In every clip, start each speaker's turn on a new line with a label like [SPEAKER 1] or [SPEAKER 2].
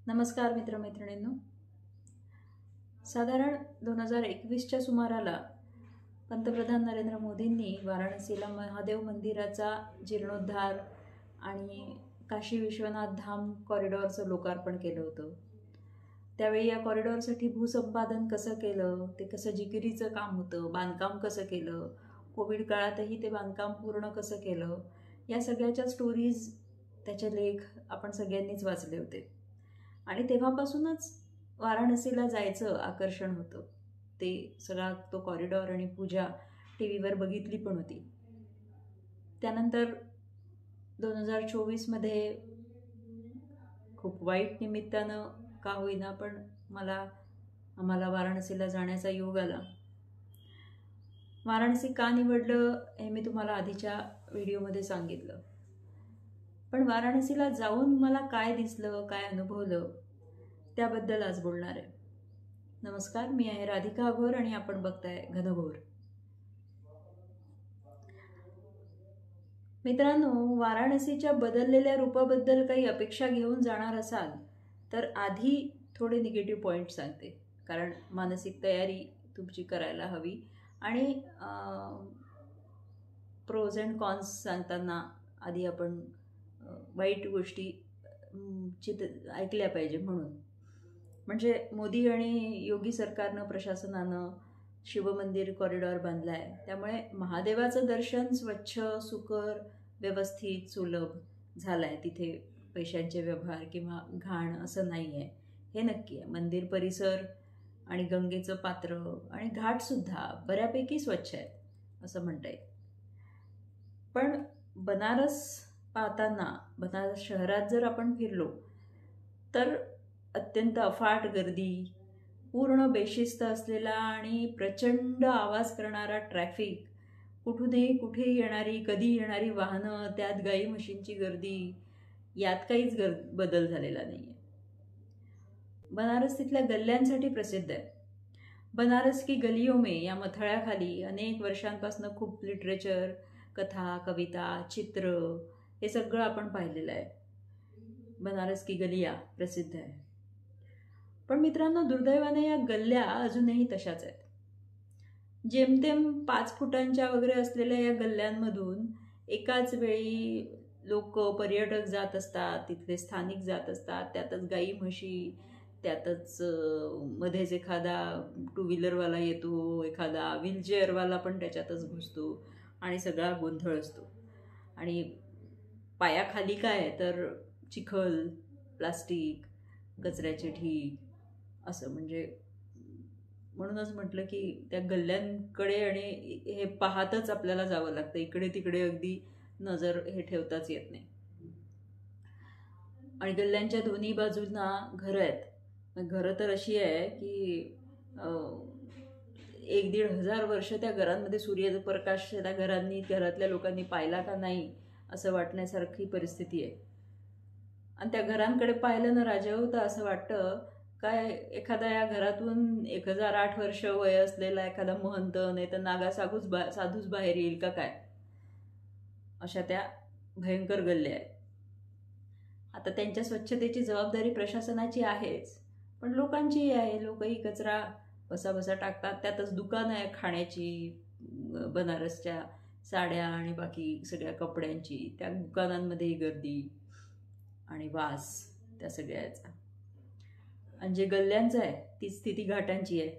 [SPEAKER 1] नमस्कार मित्रमैत्रिणींनो. साधारण 2021च्या सुमाराला पंतप्रधान नरेंद्र मोदींनी वाराणसीला महादेव मंदिराचा जीर्णोद्धार आणि काशी विश्वनाथ धाम कॉरिडॉरचं लोकार्पण केलं होतं. त्यावेळी या कॉरिडॉरसाठी भूसंपादन कसं केलं, ते कसं जिकिरीचं काम होतं, बांधकाम कसं केलं, कोविड काळातही ते बांधकाम पूर्ण कसं केलं, या सगळ्याच्या स्टोरीज, त्याचे लेख आपण सगळ्यांनीच वाचले होते. आणि तेव्हापासूनच वाराणसीला जायचं आकर्षण होतं. ते सगळा तो कॉरिडॉर आणि पूजा टी व्हीवर बघितली पण होती. त्यानंतर 2024मध्ये खूप वाईट निमित्तानं का होईना पण आम्हाला वाराणसीला जाण्याचा योग आला. वाराणसी का निवडलं हे मी तुम्हाला आधीच्या व्हिडिओमध्ये सांगितलं. पण वाराणसीला जाऊन मला काय दिसलं, काय अनुभवलं, त्याबद्दल आज बोलणार आहे. नमस्कार, मी आहे राधिका अघोर आणि आपण बघताय घनघोर. मित्रांनो, वाराणसीच्या बदललेल्या रूपाबद्दल काही अपेक्षा घेऊन जाणार असाल तर आधी थोडे निगेटिव्ह पॉईंट सांगते, कारण मानसिक तयारी तुमची करायला हवी. आणि प्रोज अँड कॉन्स सांगताना आधी आपण वाईट गोष्टी ऐकल्या पाहिजे. म्हणजे मोदी आणि योगी सरकारनं, प्रशासनानं शिवमंदिर कॉरिडॉर बांधला आहे. त्यामुळे महादेवाचं दर्शन स्वच्छ, सुकर, व्यवस्थित, सुलभ झालं आहे. तिथे पैशांचे व्यवहार किंवा घाण असं नाही आहे, हे नक्की आहे. मंदिर परिसर आणि गंगेचं पात्र आणि घाटसुद्धा बऱ्यापैकी स्वच्छ आहेत असं म्हणता येईल. पण बनारस पाहताना, बनारस शहरात जर आपण फिरलो तर अत्यंत अफाट गर्दी, पूर्ण बेशिस्त असलेला आणि प्रचंड आवाज करणारा ट्रॅफिक, कुठूनही कुठे येणारी, कधी येणारी वाहनं, त्यात गाई म्हशींची गर्दी, यात काहीच बदल झालेला नाही आहे. बनारस तिथल्या गल्ल्यांसाठी प्रसिद्ध आहे. बनारस की गलियों में या मथळ्याखाली अनेक वर्षांपासून खूप लिटरेचर, कथा, कविता, चित्र हे सगळं आपण पाहिलेलं आहे. बनारस की गलिया प्रसिद्ध आहे. पण मित्रांनो, दुर्दैवाने या गल्ल्या अजूनही तशाच आहेत. जेमतेम 5 फुटांच्या वगैरे असलेल्या या गल्ल्यांमधून एकाच वेळी लोक, पर्यटक जात असतात, तिथले स्थानिक जात असतात, त्यातच गाई म्हशी, त्यातच मध्येच एखादा टू व्हीलरवाला येतो, एखादा व्हीलचेअरवाला पण त्याच्यातच घुसतो आणि सगळा गोंधळ असतो. आणि पायाखाली काय तर चिखल, प्लास्टिक, कचऱ्याचे ढीग असं. म्हणूनच म्हटलं की त्या गल्ल्यांकडे आणि हे पाहतच आपल्याला जावं लागतं. इकडे तिकडे अगदी नजर हे ठेवताच येत नाही. आणि गल्ल्यांच्या दोन्ही बाजूंना घरं आहेत. घरं तर अशी आहे की 1,500 वर्ष त्या घरांमध्ये सूर्यप्रकाश त्या घरातल्या लोकांनी पाहिला का नाही असं वाटण्यासारखी परिस्थिती आहे. आणि त्या घरांकडे पाहिलं ना राजा, तर असं वाटतं काय एखादा या घरातून 1008 वर्ष वय असलेला एखादा महंत नाही तर नागा साधूच बाहेर येईल का काय, अशा त्या भयंकर गल्ल्या आहेत. आता त्यांच्या स्वच्छतेची जबाबदारी प्रशासनाची आहेच, पण लोकांचीही आहे. लोकही कचरा बसा टाकतात. त्यातच दुकानं आहे खाण्याची, बनारसच्या साड्या आणि बाकी सगळ्या कपड्यांची, त्या दुकानांमध्येही गर्दी आणि वास त्या सगळ्याचा. आणि जे गल्ल्यांचं आहे ती स्थिती घाटांची आहे.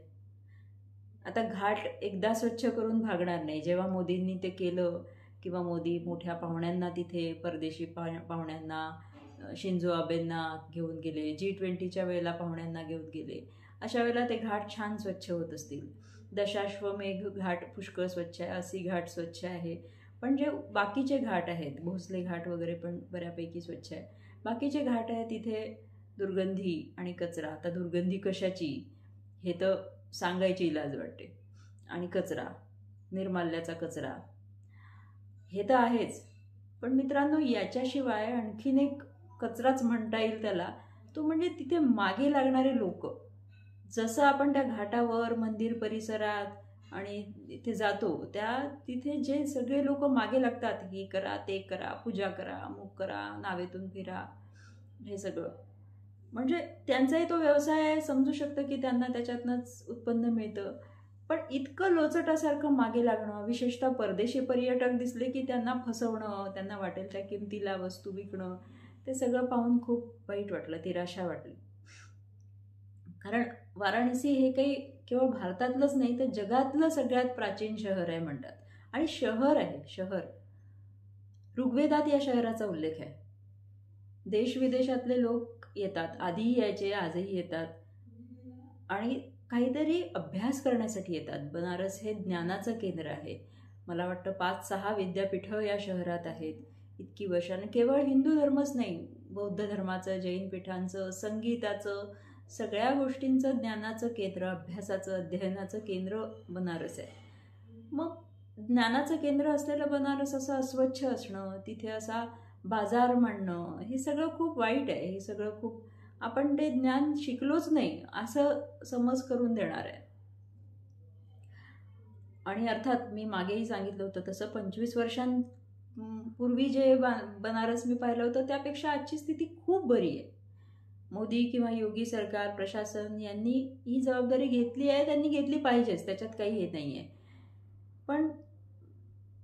[SPEAKER 1] आता घाट एकदा स्वच्छ करून भागणार नाही. जेव्हा मोदींनी ते केलं किंवा मोदी मोठ्या पाहुण्यांना तिथे, परदेशी पाहुण्यांना, शिंझो आबेंना घेऊन गेले, G20च्या वेळेला पाहुण्यांना घेऊन गेले, अशा वेळेला ते घाट छान स्वच्छ होत असतील. दशाश्वमेघ घाट पुष्कळ स्वच्छ आहे, असी घाट स्वच्छ आहे. पण जे बाकीचे घाट आहेत, भोसले घाट वगैरे पण बऱ्यापैकी स्वच्छ आहे. बाकीचे घाट आहेत तिथे दुर्गंधी आणि कचरा. आता दुर्गंधी कशाची हे तर सांगायची लाज वाटते. आणि कचरा, निर्माल्याचा कचरा हे तर आहेच. पण मित्रांनो, याच्याशिवाय आणखीन एक कचराच म्हणता येईल त्याला, तो म्हणजे तिथे मागे लागणारे लोक. जसं आपण त्या घाटावर, मंदिर परिसरात आणि तिथे जातो, तिथे जे सगळे लोक मागे लागतात, हे करा, ते करा, पूजा करा, अमुक करा, नावेतून फिरा, हे सगळं. म्हणजे त्यांचाही तो व्यवसाय आहे, समजू शकतं की त्यांना त्याच्यातनंच उत्पन्न मिळतं. पण इतकं लोचटासारखं मागे लागणं, विशेषतः परदेशी पर्यटक दिसले की त्यांना फसवणं, त्यांना वाटेल त्या किमतीला वस्तू विकणं, ते सगळं पाहून खूप वाईट वाटलं, निराशा वाटली. कारण वाराणसी हे काही केवळ भारतातलंच नाही तर जगातलं सगळ्यात प्राचीन शहर आहे म्हणतात. आणि शहर आहे, शहर. ऋग्वेदात या शहराचा उल्लेख आहे. देशविदेशातले लोक येतात, आधीही यायचे, आजही येतात आणि काहीतरी अभ्यास करण्यासाठी येतात. बनारस हे ज्ञानाचं केंद्र आहे. मला वाटतं 5-6 विद्यापीठं या शहरात आहेत. इतकी वर्ष. आणि केवळ हिंदू धर्मच नाही, बौद्ध धर्माचं, जैन पीठांचं, संगीताचं, सगळ्या गोष्टींचं ज्ञानाचं केंद्र, अभ्यासाचं, अध्ययनाचं केंद्र बनारस आहे. मग ज्ञानाचं केंद्र असलेलं बनारस असं अस्वच्छ असणं, तिथे असा बाजार मांडणं, हे सगळं खूप वाईट आहे. हे सगळं खूप, आपण ते ज्ञान शिकलोच नाही असं समज करून देणार आहे. आणि अर्थात मी मागेही सांगितलं होतं तसं 25 वर्षांपूर्वी जे बनारस मी पाहिलं होतं त्यापेक्षा आजची स्थिती खूप बरी आहे. मोदी किंवा योगी सरकार, प्रशासन यांनी ही जबाबदारी घेतली आहे, त्यांनी घेतली पाहिजेच, त्याच्यात काही हे नाही आहे. पण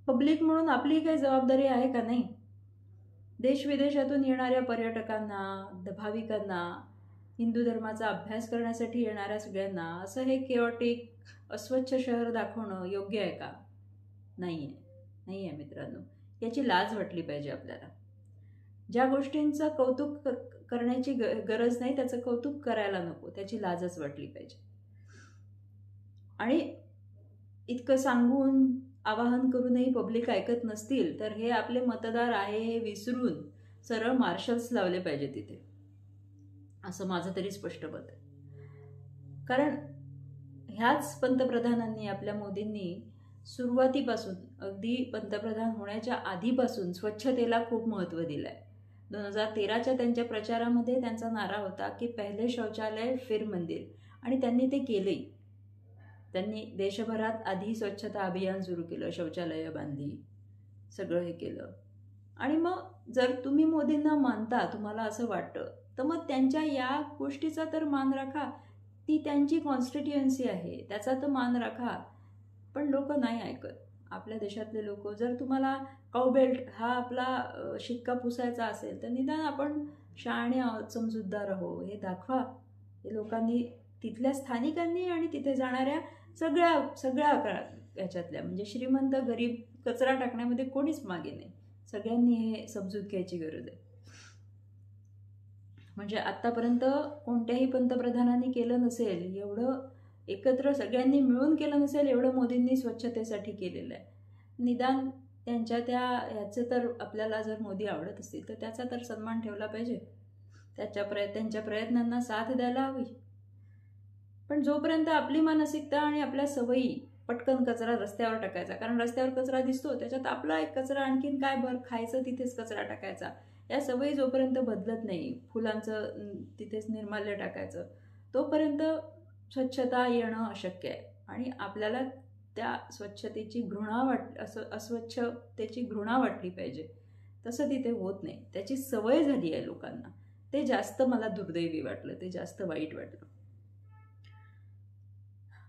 [SPEAKER 1] पब्लिक म्हणून आपली काही जबाबदारी आहे का नाही? देशविदेशातून येणाऱ्या पर्यटकांना, भाविकांना, हिंदू धर्माचा अभ्यास करण्यासाठी येणाऱ्या सगळ्यांना असं हे केओटिक अस्वच्छ शहर दाखवणं योग्य आहे का? नाही आहे मित्रांनो. याची लाज वाटली पाहिजे आपल्याला. ज्या गोष्टींचं कौतुक करण्याची गरज नाही त्याचं कौतुक करायला नको, त्याची लाजच वाटली पाहिजे. आणि इतकं सांगून आवाहन करूनही पब्लिक ऐकत नसतील तर हे आपले मतदार आहे हे विसरून सरळ मार्शल्स लावले पाहिजे तिथे, असं माझं तरी स्पष्ट मत आहे. कारण ह्याच पंतप्रधानांनी, आपल्या मोदींनी सुरुवातीपासून, अगदी पंतप्रधान होण्याच्या आधीपासून स्वच्छतेला खूप महत्त्व दिलं आहे. 2013च्या त्यांच्या प्रचारामध्ये त्यांचा नारा होता की पहिले शौचालय फिर मंदिर, आणि त्यांनी ते केलंही. त्यांनी देशभरात आधी स्वच्छता अभियान सुरू केलं, शौचालयं बांधली, सगळं हे केलं. आणि मग जर तुम्ही मोदींना मानता, तुम्हाला असं वाटतं, तर मग त्यांच्या या गोष्टीचा तर मान राखा. ती त्यांची कॉन्स्टिट्युएन्सी आहे, त्याचा तर मान राखा. पण लोक नाही ऐकत. आपल्या देशातले लोक, जर तुम्हाला काउबेल्ट हा आपला शिक्का पुसायचा असेल तर निदान आपण शहाणे आहोत, समजूतदार आहो हे दाखवा. हे लोकांनी, तिथल्या स्थानिकांनी आणि तिथे जाणाऱ्या सगळ्या याच्यातल्या, म्हणजे श्रीमंत गरीब, कचरा टाकण्यामध्ये कोणीच मागे नाही. सगळ्यांनी हे समजूत घ्यायची गरज आहे. म्हणजे आत्तापर्यंत कोणत्याही पंतप्रधानांनी केलं नसेल एवढं, एकत्र सगळ्यांनी मिळून केलं नसेल एवढं मोदींनी स्वच्छतेसाठी केलेलं आहे. निदान त्यांच्या ह्याचं तर, आपल्याला जर मोदी आवडत असतील तर त्याचा तर सन्मान ठेवला पाहिजे, त्यांच्या प्रयत्नांना साथ द्यायला हवी. पण जोपर्यंत आपली मानसिकता आणि आपल्या सवयी, पटकन कचरा रस्त्यावर टाकायचा, कारण रस्त्यावर कचरा दिसतो त्याच्यात आपला एक कचरा, आणखीन काय भर खायचं, तिथेच कचरा टाकायचा, या सवयी जोपर्यंत बदलत नाही, फुलांचं तिथेच निर्माल्य टाकायचं, तोपर्यंत स्वच्छता येणं अशक्य आहे. आणि आपल्याला त्या स्वच्छतेची अस्वच्छतेची घृणा वाटली पाहिजे, तसं तिथे होत नाही. त्याची सवय झाली आहे लोकांना. ते जास्त मला दुर्दैवी वाटलं, ते जास्त वाईट वाटलं.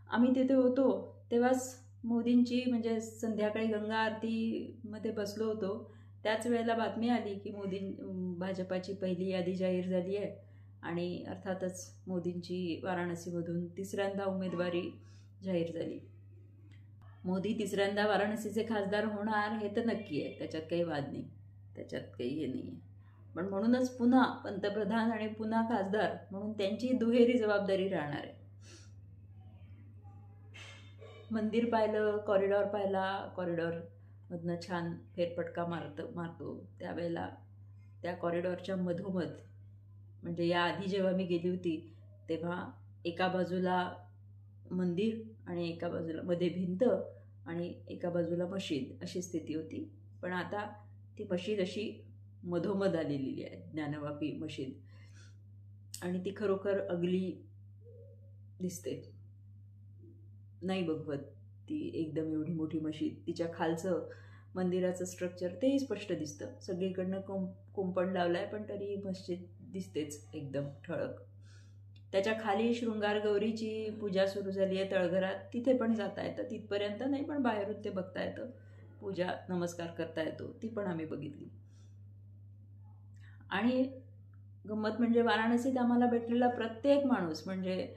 [SPEAKER 1] आम्ही तिथे होतो तेव्हाच मोदींची, म्हणजे संध्याकाळी गंगा आरतीमध्ये बसलो होतो, त्याच वेळेला बातमी आली की भाजपाची पहिली यादी जाहीर झाली आहे आणि अर्थातच मोदींची वाराणसीमधून तिसऱ्यांदा उमेदवारी जाहीर झाली. मोदी तिसऱ्यांदा वाराणसीचे खासदार होणार हे तर नक्की आहे, त्याच्यात काही वाद नाही, त्याच्यात काही हे नाही आहे. पण म्हणूनच पुन्हा पंतप्रधान आणि पुन्हा खासदार म्हणून त्यांची दुहेरी जबाबदारी राहणार आहे. मंदिर पाहिलं, कॉरिडॉर पाहिला, कॉरिडॉरमधनं छान फेरफटका मारतो त्यावेळेला त्या कॉरिडॉरच्या मधोमध, म्हणजे याआधी जेव्हा मी गेली होती तेव्हा एका बाजूला मंदिर आणि एका बाजूला मध्ये भिंत आणि एका बाजूला मशीद अशी स्थिती होती. पण आता ती मशीद अशी मधोमध आलेली आहे, ज्ञानवापी मशीद, आणि ती खरोखर अगली दिसते, नाही बघवत ती एकदम एवढी मोठी मशीद. तिच्या खालचं मंदिराचं स्ट्रक्चर तेही स्पष्ट दिसतं. सगळीकडनं कुंपण लावलं आहे पण तरी मस्जिद दिसतेच एकदम ठळक. त्याच्या खाली शृंगारगौरीची पूजा सुरू झाली आहे तळघरात, तिथे पण जाता येतं. तिथपर्यंत नाही, पण बाहेरून ते बघता येतं, पूजा नमस्कार करता येतो, ती पण आम्ही बघितली. आणि गंमत म्हणजे वाराणसीत आम्हाला भेटलेला प्रत्येक माणूस, म्हणजे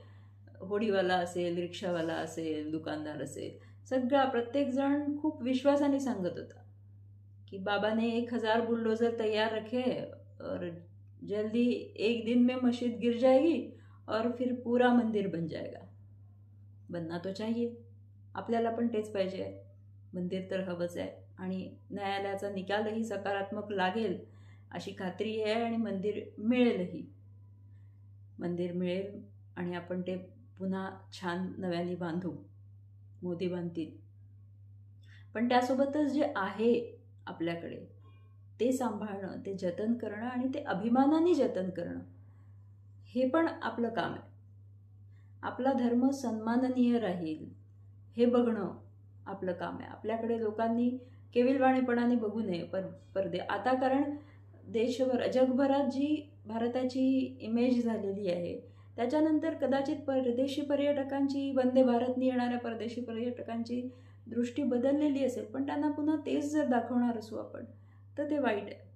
[SPEAKER 1] होडीवाला असेल, रिक्षावाला असेल, दुकानदार असेल, सगळा प्रत्येकजण खूप विश्वासाने सांगत होता कि बाबा ने 1000 बुलडोजर तैयार रखे और जल्दी 1 दिन में मस्जिद गिर जाएगी और फिर पूरा मंदिर बन जाएगा. बनना तो चाहिए, आपल्याला पण तेच पाहिजे आहे, मंदिर तर हवंच आहे आणि न्यायालयाचा निकालही सकारात्मक लागेल अशी खात्री आहे आणि मंदिर मिळेलही. मंदिर मिळेल आणि आपण ते पुन्हा छान नव्याने बांधू, मोदी बांधतील. पण त्यासोबतच जे आहे आपल्याकडे ते सांभाळणं, ते जतन करणं आणि ते अभिमानाने जतन करणं, हे पण आपलं काम आहे. आपला धर्म सन्माननीय राहील हे बघणं आपलं काम आहे. आपल्याकडे लोकांनी केविलवाणेपणाने बघू नये पडदे. आता कारण जगभरात जी भारताची इमेज झालेली आहे, त्याच्यानंतर कदाचित परदेशी पर्यटकांची, वंदे भारतनी येणाऱ्या परदेशी पर्यटकांची दृष्टी बदललेली असेल, पण त्यांना पुन्हा तेच जर दाखवणार असू आपण, तर ते वाईट आहे.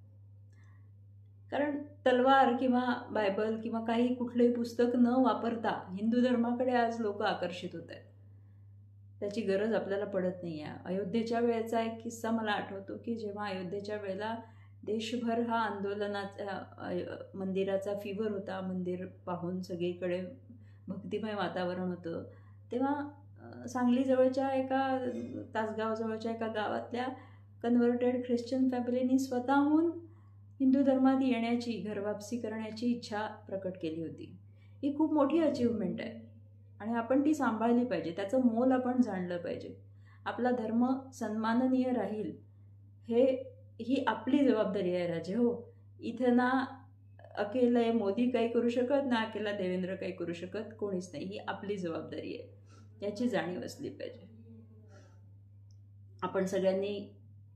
[SPEAKER 1] कारण तलवार किंवा बायबल किंवा काही कुठलंही पुस्तक न वापरता हिंदू धर्माकडे आज लोक आकर्षित होत आहेत. त्याची गरज आपल्याला पडत नाही आहे. अयोध्येच्या वेळेचा एक किस्सा मला आठवतो की जेव्हा अयोध्येच्या वेळेला देशभर हा आंदोलनाचा, मंदिराचा फीवर होता, मंदिर पाहून सगळीकडे भक्तिमय वातावरण होतं, तेव्हा सांगलीजवळच्या तासगावजवळच्या एका गावातल्या कन्व्हर्टेड ख्रिश्चन फॅमिलीनी स्वतःहून हिंदू धर्मात येण्याची, घरवापसी करण्याची इच्छा प्रकट केली होती. ही खूप मोठी अचीवमेंट आहे आणि आपण ती सांभाळली पाहिजे, त्याचं मोल आपण जाणलं पाहिजे. आपला धर्म सन्माननीय राहील ही आपली जबाबदारी आहे राजे हो. इथं ना अकेला मोदी काही करू शकत, ना अकेला देवेंद्र काही करू शकत, कोणीच नाही. ही आपली जबाबदारी आहे, याची जाणीव असली पाहिजे. आपण सगळ्यांनी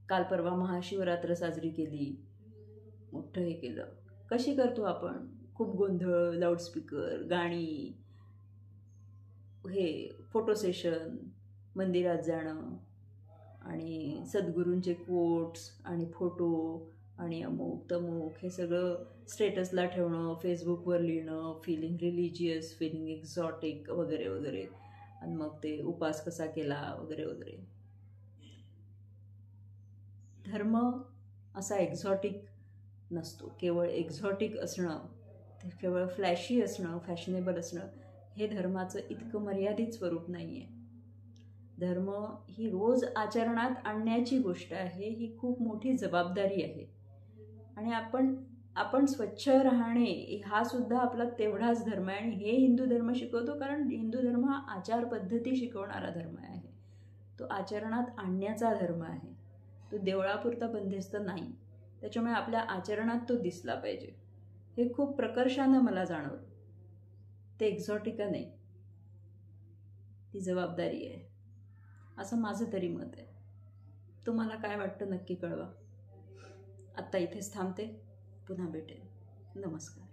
[SPEAKER 1] काल परवा महाशिवरात्र साजरी केली, मोठं हे केलं. कशी करतो आपण? खूप गोंधळ, लाऊडस्पीकर, गाणी, हे फोटो सेशन, मंदिरात जाणं आणि सद्गुरूंचे कोट्स आणि फोटो आणि अमुक तमुक हे सगळं स्टेटसला ठेवणं, फेसबुकवर लिहिणं, फिलिंग रिलिजियस, फिलिंग एक्झॉटिक वगैरे वगैरे, आणि मग ते उपास कसा केला वगैरे वगैरे. धर्म असा एक्झॉटिक नसतो. केवळ एक्झॉटिक असणं, ते केवळ फ्लॅशी असणं, फॅशनेबल असणं, हे धर्माचं इतकं मर्यादित स्वरूप नाही आहे. धर्म ही रोज आचरणात आणण्याची गोष्ट आहे, ही खूप मोठी जबाबदारी आहे. आणि आपण स्वच्छ राहणे हा सुद्धा आपला तेवढाच धर्म आहे. आणि हे हिंदू धर्म शिकवतो, कारण हिंदू धर्म हा आचार पद्धती शिकवणारा धर्म आहे. तो आचरणात आणण्याचा धर्म आहे. तो देवळापुरता बंदिस्त नाही. त्याच्यामुळे आपल्या आचरणात तो दिसला पाहिजे. हे खूप प्रकर्षानं मला जाणवलं. ते एक्झॉटिका नाही, ती जबाबदारी आहे, असं माझं तरी मत आहे. तुम्हाला काय वाटतं नक्की कळवा. आत्ता इथेच थांबते, पुन्हा भेटेन. नमस्कार.